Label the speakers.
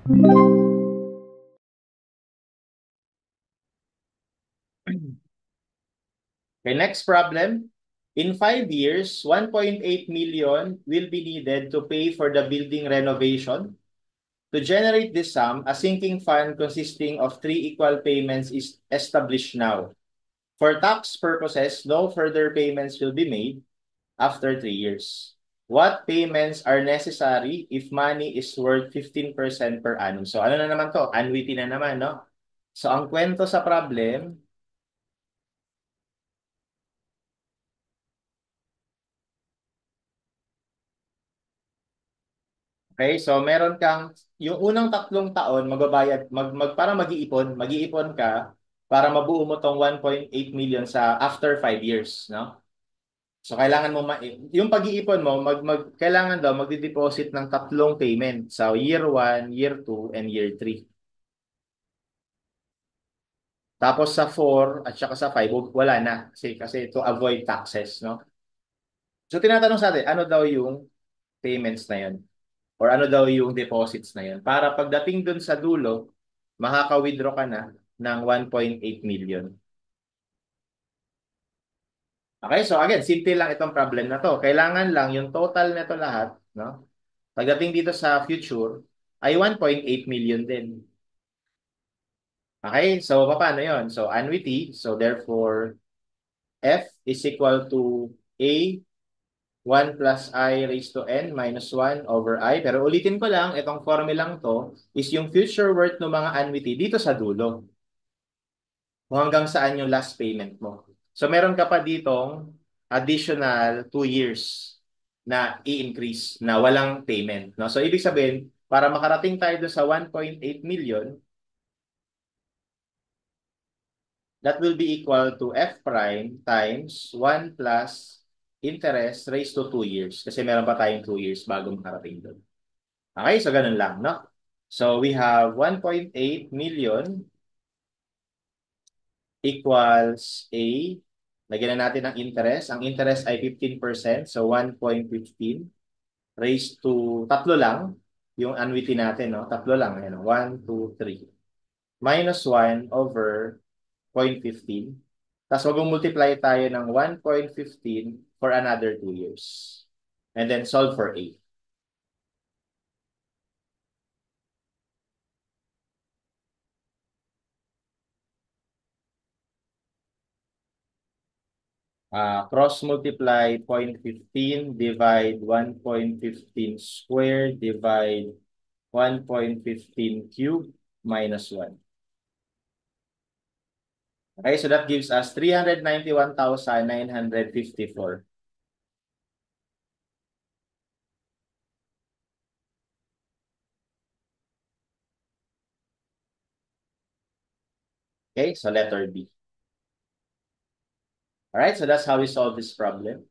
Speaker 1: Okay, next problem. In 5 years, 1.8 million will be needed to pay for the building renovation. To generate this sum, a sinking fund consisting of three equal payments is established now. For tax purposes, no further payments will be made after 3 years. What payments are necessary if money is worth 15% per annum? So ano na naman to? Annuity na naman, no? So ang kwento sa problem, okay? So meron kang yung unang 3 taon magbabayad para mag-iipon ka para mabuo mo tong 1.8 million sa after 5 years, no? So kailangan mo yung pag-iipon mo kailangan daw magde-deposit ng 3 payment sa year 1, year 2, and year 3. Tapos sa 4 at saka sa 5 wala na kasi to avoid taxes, no? So tinatanong sa atin, ano daw yung payments na yun? Or ano daw yung deposits na yun? Para pagdating dun sa dulo, makaka-withdraw ka na ng 1.8 million. Okay, so again, simple lang itong problem na to. Kailangan lang yung total nito lahat, no? Pagdating dito sa future, ay 1.8 million din. Okay, so paano yon? So annuity, so therefore, F is equal to A 1 plus I raised to N minus 1 over I. Pero ulitin ko lang, itong formulang to is yung future worth ng mga annuity dito sa dulo. Kung hanggang saan yung last payment mo. So meron ka pa ditong additional 2 years na i-increase na walang payment. No? So ibig sabihin, para makarating tayo doon sa 1.8 million, that will be equal to F prime times 1 plus interest raised to 2 years. Kasi meron pa tayong 2 years bago makarating doon. Okay, so ganun lang, no? So we have 1.8 million equals A. Lagyan na natin ang interest. Ang interest ay 15%, so 1.15 raised to, tatlo lang, yung annuity natin, no? Tatlo lang, ayan, 1, 2, 3. Minus 1 over 0.15. Tapos mag-multiply tayo ng 1.15 for another 2 years. And then solve for A. Cross multiply 0.15 divide 1.15 square divide 1.15 cube minus 1. Okay, so that gives us 391,954. Okay, so letter B. All right, so that's how we solve this problem.